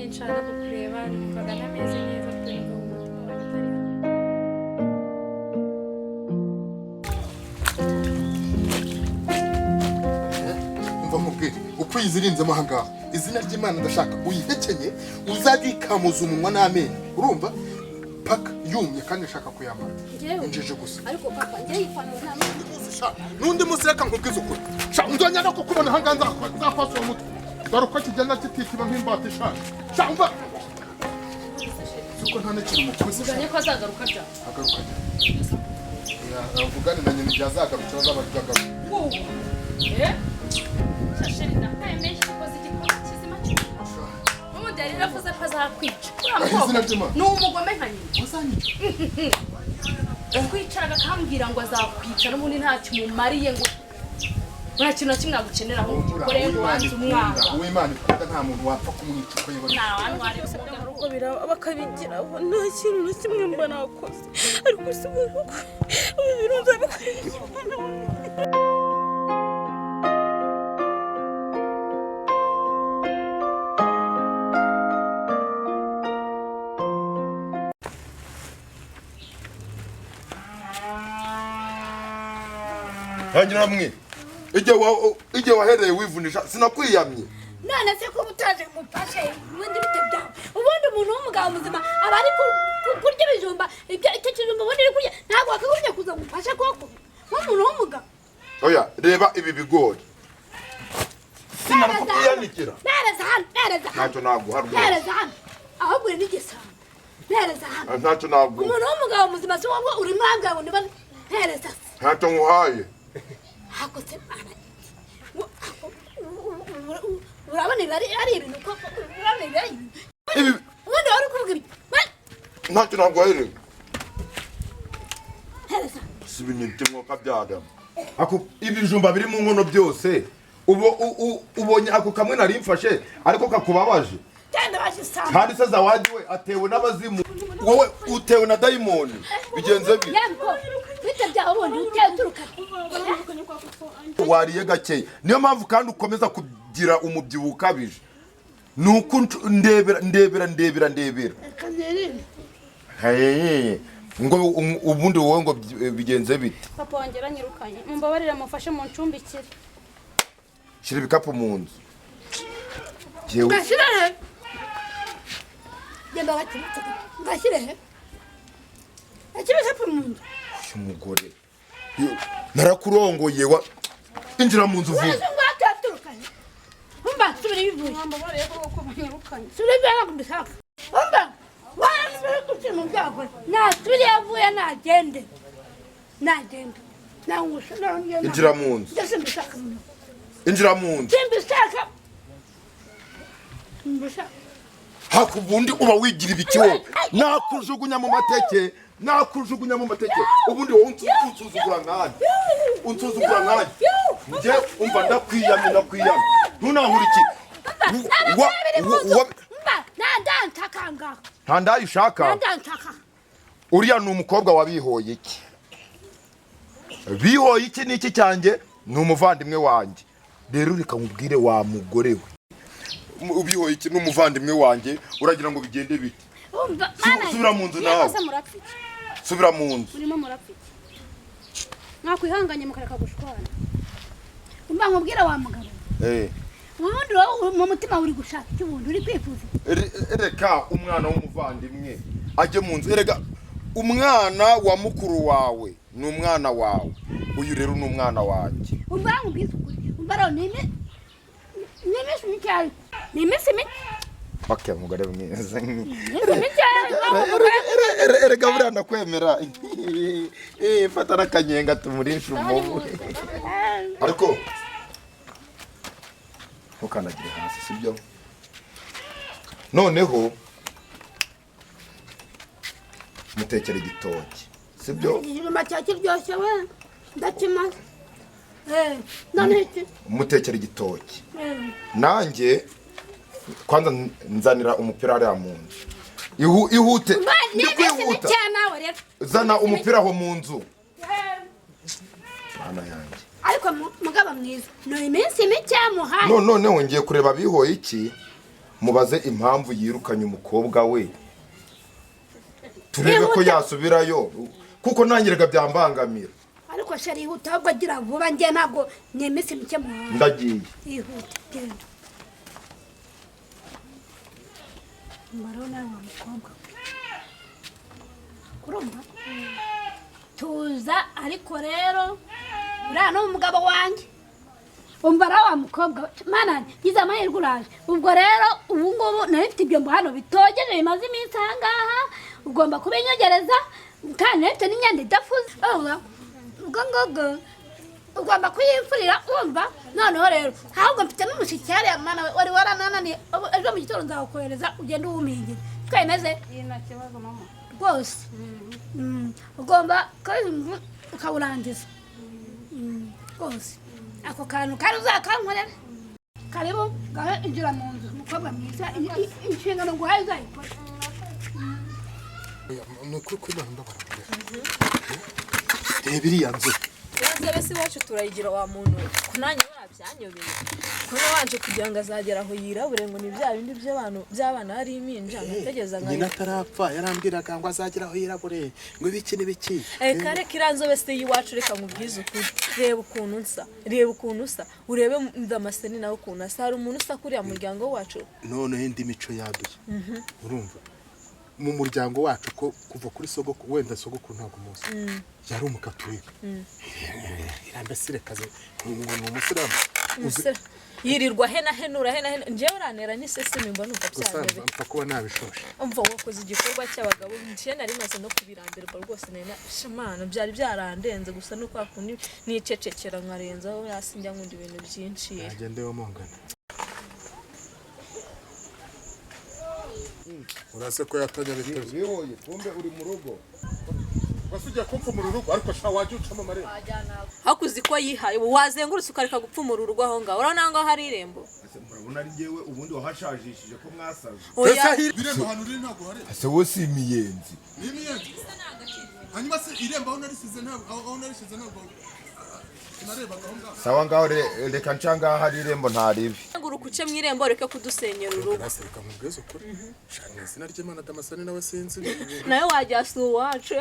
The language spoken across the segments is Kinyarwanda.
nshaka kukureba numvaga nameze neza pe n'umutima wanjye umva mubwire uko yizirinze mahanga izina ry'Imana ndashaka uyihekenye uzagikamuza umunwa n'amenyo urumva paka yumye kandi nshaka kuyambara injeje gusa ariko papa ngiye yifanura n'amenyo nundi musi reka nkubwize ukuri nzonya no kukubona hanganza zakwasa uwo mutwe dore uko kigenda kitikiba nk'imbata ishaje umva suko nta n'ikintu mukoze uzanye ko azagaruka bya agaruka avugane na nyina byazagaruka bazabagaruka shasheri ndakayemeye ko zigikora kizima umudari ravuze ko azakwica ni umugome nka nyina kwicara akambwira ngo azakwica n'ubundi ntacyo umumariye ngo nta kintu na kimwe agukenera aho ukore ngo wanze umwana uw'Imana ikunda nta muntu wapfa kumwica uko yibona nta bantu bari gusabwa mu rugo bakabigiraho nta kintu na kimwe mba nakoze ariko si mu rugo ubu bintu nzabikorera nyiramwe ijye wahereye wivunisha sinakwiyamye none se ko utaje mupashe ubundi bite byawe ubundi umuntu w'umugabo muzima aba ari kurya ibijumba icyo kijumba ubundi uri kurya ntabwo wakagumye kuza mupashe koko nk'umuntu w'umugabo oya reba ibi bigori sinakuyanikira nereza hano ntacyo naguha rwose nereza hano ahubwo uri n'igisambo nereza hano ntacyo naguha umuntu w'umugabo muzima si wowe uri mwambwa niba nereza ntacyo nguhaye hakose mwana urabona ari ibintu koko urabona ibi ubundi wari kuvuga ibi ntacyo naguhaye rero hereza si ibintu mwoka byagamo ako ibijumba biri mu nkono byose ubonye ako kamwe nari mfashe ariko kakubabaje kandi se zawadi we atewe n'abazimu wowe utewe na dayimoni bigenze bi bite byawe ubundi utewe turuka wariye gakeya niyo mpamvu kandi ukomeza kugira umubyibuho ukabije nuko ndebera ngo ubundi wowe ngo bigenze bite papa wanjye aranyirukanye mumbabarira mufashe mu ncumbikire shira ibikapu mu nzu gashirehe genda bakirutse gashirehe akibikapu mu nzu umugore narakurongoye wa injira mu nzu vuba umba subira bivuye mumbabarire ko banyirukanye subira byanga ndashaka umba wambere kukintu byakora nasubira yavuye nagende nangusha narongenda injira mu nzu ndashaka injira mu nzu simbishaka mbishaka hakubundi uba wigira ibiki wowe nakujugunya mu mateke ubundi wowe unsuzugura nkanje nje umva ndakwiyamye ntunankurikire nta ndayishaka uriya ni umukobwa wa bihoyiki bihoyiki ni iki cyanjye ni umuvandimwe wanjye rero reka nkubwire wa mugore we bihoyiki ni umuvandimwe wanjye uragira ngo bigende bite subira mu nzu nawe subira mu nzu urimo murapfike mwakwihanganye mukareka gushwana umba nkubwira wa mugabo ubundi mu mutima uri gushaka icyo ubundi uri kwifuza reka umwana w'umuvandimwe ajye mu nzu erega umwana wa mukuru wawe ni umwana wawe uyu rero ni umwana wanjye umba nkubwiza ukuri umba rero ni iminsi mike yawe ni iminsi mike okay mugore mwiza erega buriya ndakwemera fata n'akanyenga tumurisha umubu ariko ntukandagire hasi sibyo noneho mutekere igitoki sibyo igijumba cya kiryoshye we ndakimaze none iki mutekere igitoki nanjye kwanza nzanira umupira hariya mu nzu ihute ndikwihuta zana umupira aho mu nzu mwana yanjye ariko mugaba mwiza no iminsi mike muhaye none ngiye kureba bihoye iki mubaze impamvu yirukanye umukobwa we turebe ko yasubirayo kuko nangiraga byambangamira. ariko shari yihuta ahubwo agira vuba njye ntabwo nyemese mike mu ndagiye yihuta genda marona wa mukobwa kurumva tuza ariko rero uriya ni umugabo wanjye umva ra wa mukobwa mana ngize amahirwe uraje ubwo rero ubu ngubu nari mfite ibyombo hano bitogeje bimaze iminsi aha ngaha ugomba kubinyogereza kandi nari mfite n'imyenda idafuze ubwo ngubwo ugomba kuyimfurira wumva noneho rero ahubwo mfite n'umushiki hariya mana wari waranananiye ejo mu gitondo nzagukohereza ugende uwumingira twemeze nta kibazo mama rwose ugomba ukawurangiza rwose ako kantu kari uzakankorera karibu gahe injira mu nzu umukobwa mwiza inshingano nguhaye uzayikora ni ukuri ko imana mbabara reba iriya nzu yazabe si wacu turayigira wa muntu ko nanjye babyanyobeye ko nabanje kugira ngo azagera aho yirabure ngo ni bya bindi by'abana hari iminja nategeza nka nyina atarapfa yarambwiraga ngo azagera aho yirabure ngo ibiki n'ibiki kare kiranzobe se y'iwacu reka nkubwize ukuri reba ukuntu usa urebe ndamaseni nawe ukuntu asa hari umuntu usa kuriya muryango wacu noneho indi mico yaduye urumva mu muryango wacu ko kuva kuri sogoko wenda sogoko ntabwo muzi yari umukatolika irambesire kaze ni umusiramu yirirwa henura njyewe uranera n'isesemi mbona umva byarebe gusa kuba nabishoshe umva wakoze igikorwa cy'abagabo njye nari maze no kubirambirwa rwose shimana byari byarandenze gusa nuko akundi nicecekera nkarenzaho hasi njya nkunda ibintu byinshi agendeyo mongana urase ko yatanya biteze bihoye kumbe uri mu rugo wasujya kupfumura urugo ariko sha waje ucamo marembo hakuzi ko yihaye wazengurutse ukareka gupfumura urugo aho ngaho urabona ngo hari irembo murabona ari jewe ubundi wahashajishije ko mwasaze birembo hano uri ntago hari ase wo si imiyenzi n'imiyenzi hanyuma se irembo aho narisize ntabwo sawa ngaho reka ncanga hari irembo ntaribi nguruka uce mu irembo reke kudusenyera urugo naseka mubweze ukuri shana izina ry'Imana damasani nawe sinzi nawe wajya su wacu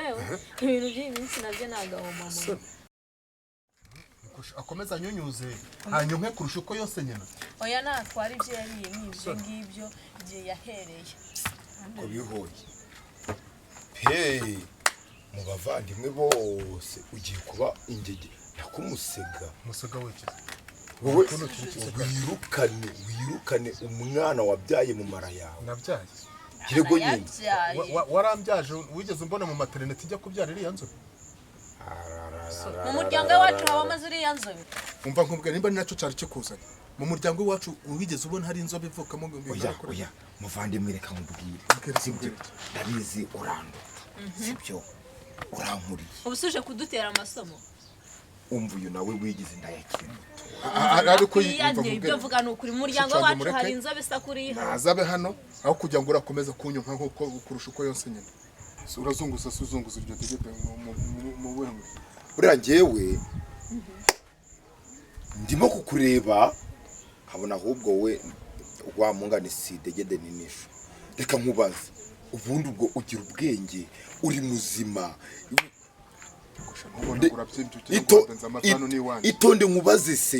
ibintu by'iminsi nabyo nagahoma mu akomeza anyunyuze hanyuma kurusha uko yose nyina oya natwara ibyo yariye n'ibyo ngibyo igihe yahereye ko bihoye hey mu bavandimwe bose ugiye kuba ingege nakumusega musega wiki wowe wirukane umwana wabyaye mu mara yawe nabyaye yego nyine warambyaje wigeze umbona mu maternity ijya kubyara iriya nzu mu muryango wacu haba amaze iriya nzobe umva nkubwira nimba ni nacyo cyari kikuzanye mu muryango wacu wigeze ubona hari inzobe ivukamo oya muvandimwe reka nkubwire ndabizi uranduta sibyo urankuriye ubusuje kudutera amasomo umva uyu nawe wigize ndayakira ariko ibyo mvuga ni ukuri mu muryango wacu hari inzobe isa kuriha azabe hano aho kugira ngo urakomeza kunyonka nkuko kurusha uko yose nyine urazunguza iryo tegeko mu wemwe buriya njyewe ndimo kukureba nkabona ahubwo we wamungana isidegede ninisho reka nkubaze ubundi ubwo ugira ubwenge uri muzima itonde nkubaze se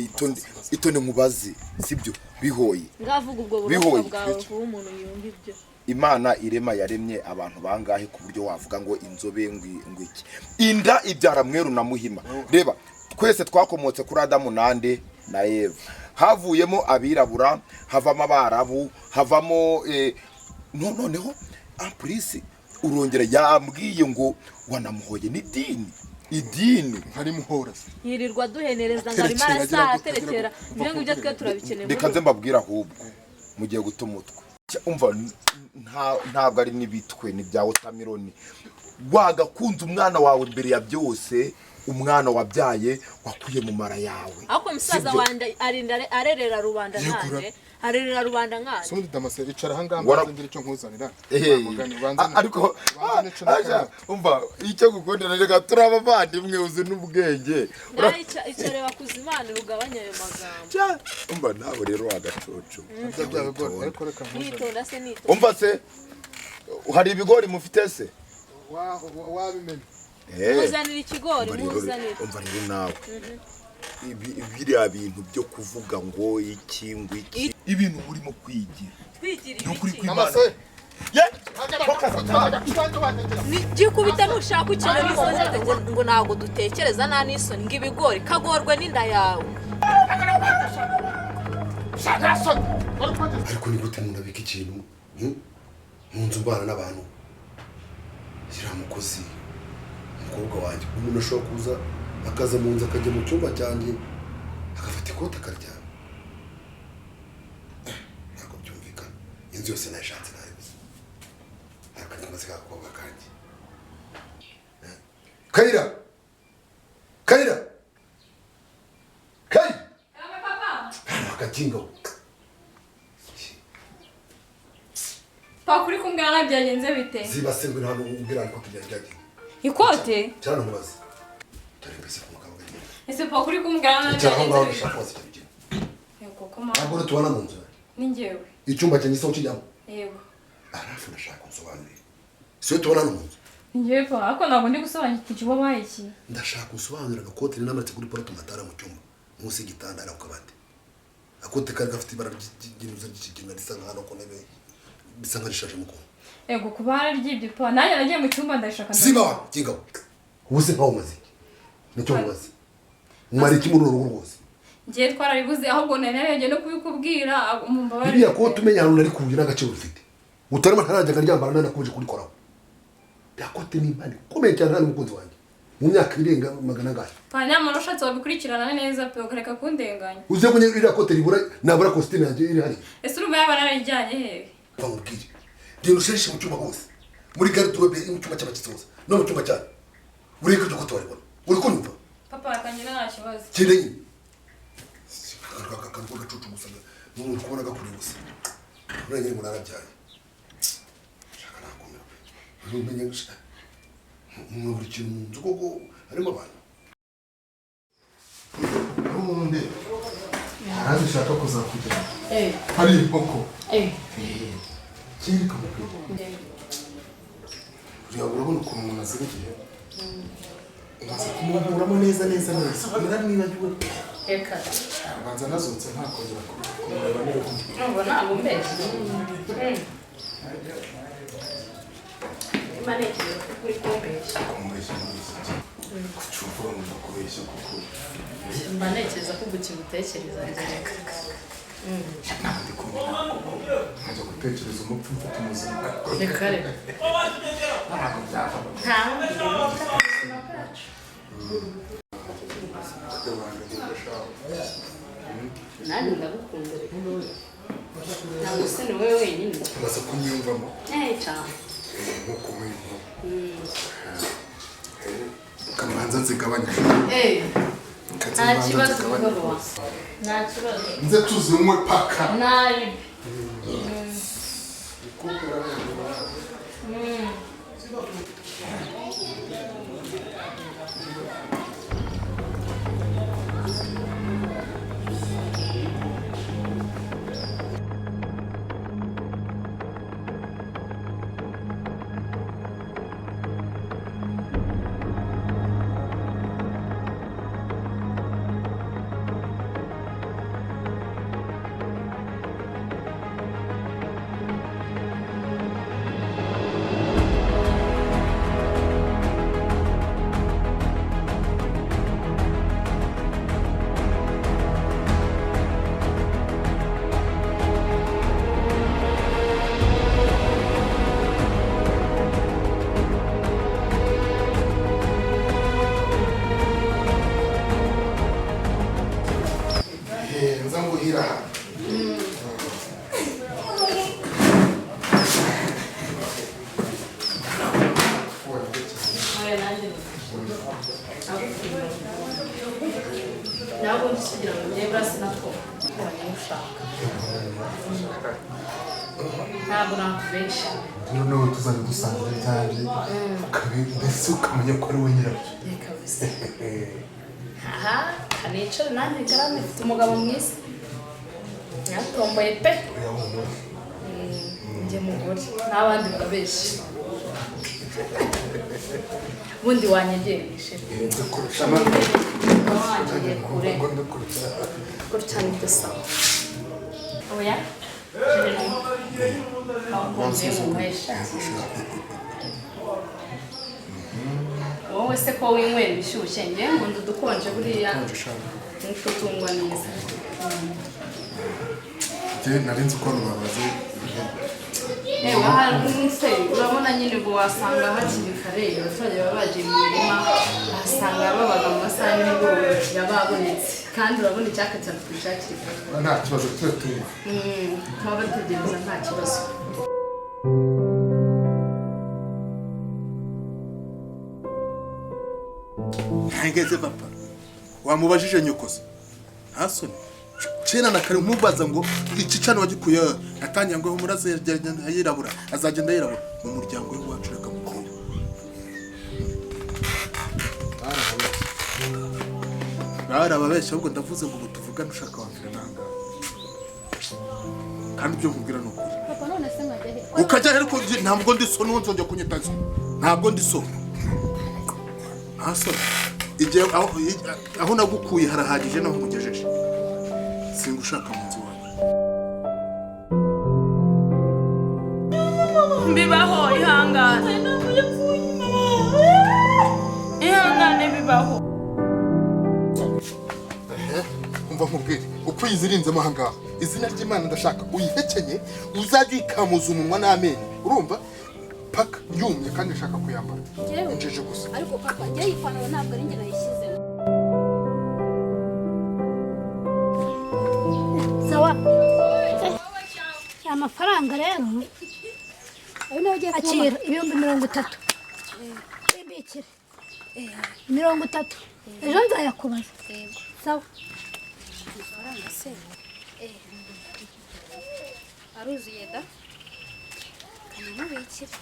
itonde nkubaze sibyo bihoye ngavuga ubwo burofa bwawe kuba umuntu yumva ibyo Imana irema yaremye abantu bangahe ku buryo wavuga ngo inzobe ngwiki inda ibyara mweru na muhima reba twese twakomotse kuri Adamu nande na Eva havuyemo abirabura havamo abarabu havamo noneho amplisi urongera yambwiye ngo wanamuhoye idini hari muhora yirirwa duhenereza ngo arimo arasaha aterekera ibyo ngibyo twe turabikeneye reka nze mbabwira ahubwo mugiye guta umutwe umva ntabwo ari n'ibitwe ni bya wotamironi wagakunze umwana wawe mbere ya byose umwana wabyaye wakuye mu mara yawe. Ako musaza wanda arinda arerera rubanda nande arerera rubanda nkane. Sumundi damase icara hangamba ngira icyo nkuzanira. Ariko umva icyo gukundana reka turabavandimwe uzi n'ubwenge. Icare bakuzimana rugabanya ayo magambo. Umva nawe rero agacoco. Nitonda se nito. Umva se hari ibigori mufite se? Wabimenye. Muzanira ikigori muzanira. Umva rero nawe. Biriya bintu byo kuvuga ngo iki ibintu urimo kwigira. Twigira iki? Amase. Gikubita nushaka ukina n'isoni ngo nago dutekereza nta n'isoni ngo ibigori kagorwe n'inda yawe. Ariko ni gute umuntu abika ikintu mu nzu mbana n'abantu shyira mukozi umukobwa wanjye umuntu ashobora kuza akaza mu nzu akajya mu cyumba cyanjye agafata ikoti akaryama ntabwo byumvikana inzu yose nayishatse nayibuze akanyamaze kakobwa kanjye Kayira akakinga Pakuri kumbwira byagenze bite? zibasirwe nta n'ubwira ariko tujyaje Ikote? cyane nkubaze dore mbese ku mugabo gani Ese pakuri kumbwira cyangwa byagenze ngaho bite? ushaka wose cyane Yego koma. ntabwo tubana mu nzu Ni njyewe. icyumba cyanjye saho kijyamo Yego. arafu ndashaka unsobanurire siyo tubana mu nzu Ni njyewe pa ako ntabwo ndi gusobanukirwa icyo babaye iki. ndashaka unsobanurira agakote n'amatse kuri poto matara mu cyumba munsi y'igitanda ari ku kabati akote kari gafite ibara ry'inuza ry'ikigina risa nk'aho ku ntebe bisa nk'arishaje mu kuntu Yego kubara ry'ibyo pa nanjye nagiye mu cyumba ndashaka. siba kingaho ubuze nkaho umaze nicyo mubaze umara iki muri uru rugo rwose Ngiye twararibuze ahubwo nari nagiye no kubikubwira umumbabarire. biriya kote umenya ahantu nari kugira n'agaciro ufite utarimo ntarajyaga ryambara nanakomeje kurikoraho yakote n'impani komeye cyane hano umukunzi wanjye mu myaka irenga magana gahe Pa nyamara ushatse wabikurikirana neza pe ukareka kundenganya. uze kunye iriya kote ribura nabura costume yanjye iri hari Ese urumva yaba narijyanye hehe? bamubwire genda usheshe mu cyumba hose muri garderobe mu cyumba cy'abakitsi hose no mu cyumba cyane ureke cyo kutoribona uri kunyumva Papa akanyina nta kibazo. kende nyine akaruka gacucu gusa n'umuntu kubona gakuri gusa urenge ngo narabyaye shaka nakomera pe umenye gusa buri kintu mu nzu koko harimo abantu Ubundi harazi ushaka kuzakujyana hari inkoko kiri kamukuru urabona ukuntu umuntu azirigiye umaze kumuhuramo neza naramwibagiwe Reka. abanza nazutse ntakongera kumureba neza Ngo ntabwo mbeshye. Maneke kuri kumbeshya. kumureshya neza kucuva umuntu akubeshya kuko Mba ntekereza ko gukina utekereza reka. ntabwo ndi kumenya kuko nkajya gutekereza umupfu mfite umuzima Reka reka. ntabwo byavamo Nta ubuzima bwacu. Nanjye ndagukunda reka. Ntabwo se ni wowe wenyine. umaze kunyiyumvamo Cyane. nk'uko umenya kamanza nzigabanya Nta kibazo mugabo wa. Nta kibazo. nze tuzinywe paka Nabi. ubundi kugira ngo njye sinatwo kubonye ushaka ntabwo nakubesha noneho tuzajya dusanga ryari mbese ukamenya ko ari we nyirabyo reka bise aha kanicare nanjye garame mfite umugabo mwiza yatomboye pe njye mugore n'abandi barabesha ubundi wanyegereje wanjye kure gutya nibyo sawa oya wowe se ko winywera ibishyushye njye ngo ndudukonje buriya nitwo tungwa neza nari nzi ko babaze yewe hari se urabona nyine ngo wasanga hakiri kare abaturage baba bagiye mu mirima bahasanga babaga mu masaha y'imigoroba babonetse kandi urabona icyaka cyane twishakira nta kibazo tube tuba tuba bategereza nta kibazo ntangeze papa wamubajije nyokoze nta soni kera na kare umubaza ngo iki cano wagikuye yatangiye ngo umuraze yirabura azagenda yirabura mu muryango w'iwacu reka mubwira barababeshya ahubwo ndavuze ngo ubu tuvugane ushaka wamvira nangahe kandi ibyo nkubwira ni ukuri papa none se mwajya ukajya ariko ntabwo ndi so nzongera kunyita so ntabwo ndi so nta so igihe aho nagukuye harahagije naho mugejeje singa ushaka mu nzu wawe bibaho ihangane ihangane bibaho umva nkubwire uko yizirinzemo aha ngaha izina ry'Imana ndashaka uyihekenye uzajya uyikamuza umunwa n'amenyo urumva paka yumye kandi ashaka kuyambara injeje gusa ariko papa njye ipantaro ntabwo ari njye nayishyizemo sawa amafaranga rero akira 30,000 imbikire 30 ejo nzayakubaza sawa amafaranga se aruzuye da kanamubikira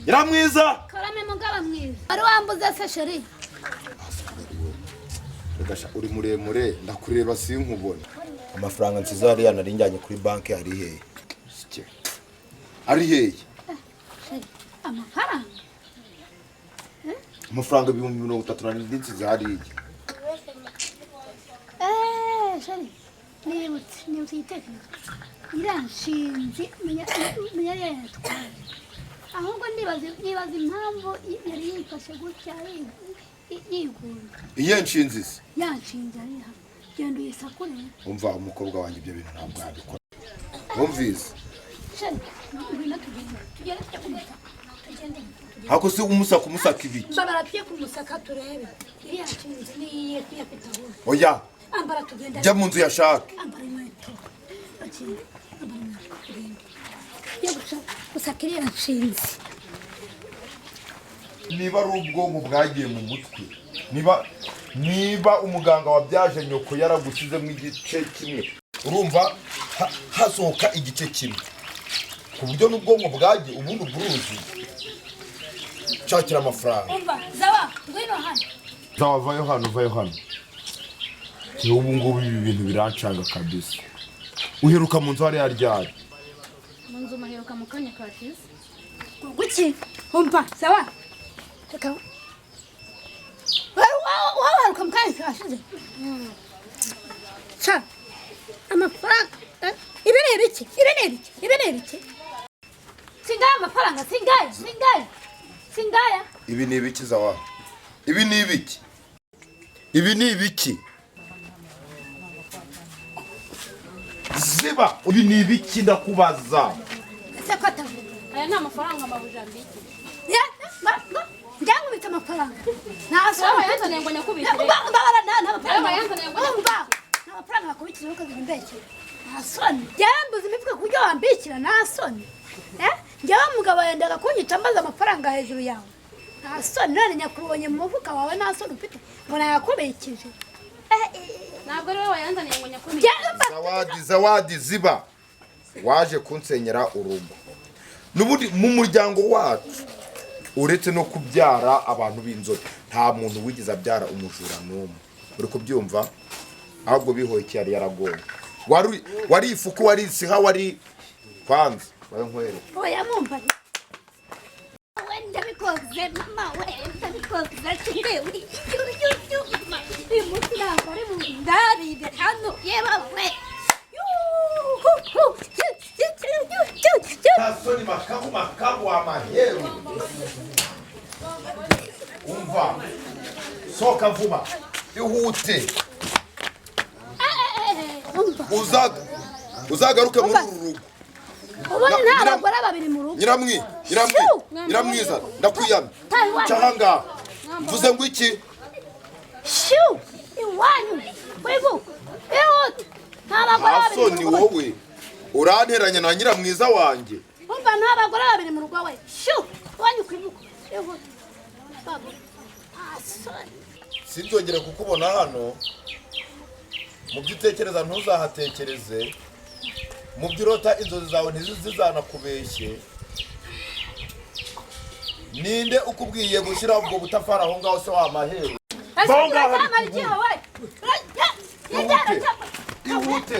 Nyiramwiza karame mugaba mwiza ari wambuze se sheri uri muremure ndakureba sinkubona amafaranga nsiza hariya nari njyanye kuri banki ari hehe ari hehe amafaranga amafaranga 30,000 nari nsiza hariya sheri nibutse igitekerezo iranshinzi menya yatwaye ahubwo nibaza impamvu yari yifashe gutya yigunda iye nshinzi se yanshinze ari hano genda uyisakure umva umukobwa wanjye ibyo bintu ntabwo abikora wumvise sheri ngwino tugende tujya kumusaka tugende hako se umusaka ibiki babara tuye kumusaka turebe iriya nshinzi niye tuyafite ahubwo oya ambara tugenda jya mu nzu yashaka ambara inkweto akira ambara inkweto tugende yo gusaka iriya nshinzi niba ari ubwonko bwagiye mu mutwe niba umuganga wabyaje nyoko yaragusizemo igice kimwe urumva hasohoka igice kimwe ku buryo n'ubwonko bwagiye ubundi buruzi nshakira amafaranga umva zawa ngwino hano zawa vayo hano ubu ngubu ibi bintu birancanga kabisa uheruka mu nzu hariya ryari mu nzu maheruka mu kanya kashize guki umva zawa reka waheruka mu kanya kashize cha amafaranga ibi ni ibiki singaya amafaranga singaya ibi ni ibiki zawa ibi ni ibiki ziba uri ni ibiki ndakubaza ese ko atavuga aya ni amafaranga mabuja mbiki njya nkubita amafaranga sawa yanzaniye ngo nyakubitire amafaranga bakubikira ukaziga imbekera nta soni byambuza imifuka ku buryo wambikira nta soni njyewe umugabo yendaga kunyica mbaza amafaranga hejuru yawe nta soni none nyakurubonye mu mufuka wawe nta soni ufite ngo nayakubikije ntabwo ari wowe wayanzaniye ngo nyakubitire zawadi ziba waje kunsenyera urugo n'ubundi mu muryango wacu uretse no kubyara abantu b'inzobe nta muntu wigeze abyara umujura n'umwe uri kubyumva ahubwo bihoyiki yari yaragoye wari ifuku wari isiha wari kwanza wayo nkwere oya mumva ndabikoze mama we ndabikoze kirewe uyu munsi ntabwo ari mu ndaride hano yewe we tasoni makabu wa maheru umva soka vuba ihute uzagaruke muri uru rugo ubundi nta bagore babiri mu rugo nyiramwiza ndakwiyamye cyahanga mvuze ngo iki iwanyu wibuka ihute nta bagore babiri hasoni wowe uranteranya na nyiramwiza wanjye umva nta bagore babiri mu rugo we iwanyu kwibuka ihute sinzongere kukubona hano mu byo utekereza ntuzahatekereze mu byo urota inzozi zawe ntizizanakubeshye ninde ukubwiye gushyira ubwo butafari aho ngaho se wamaheru ihute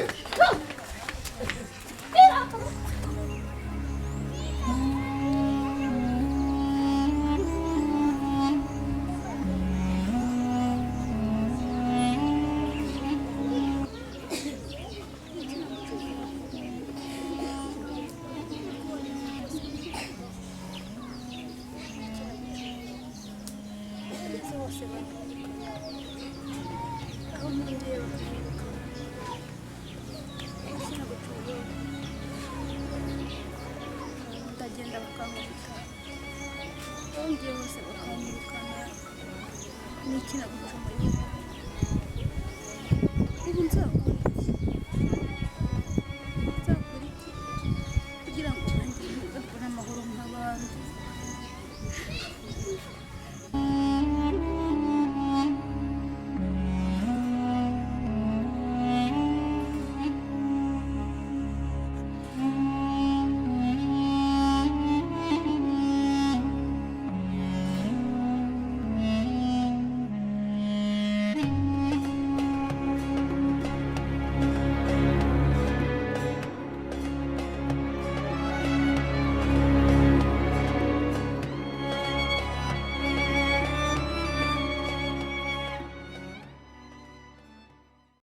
ndagenda bakamurika bongeye bose bakamurikana n'ikina gucumura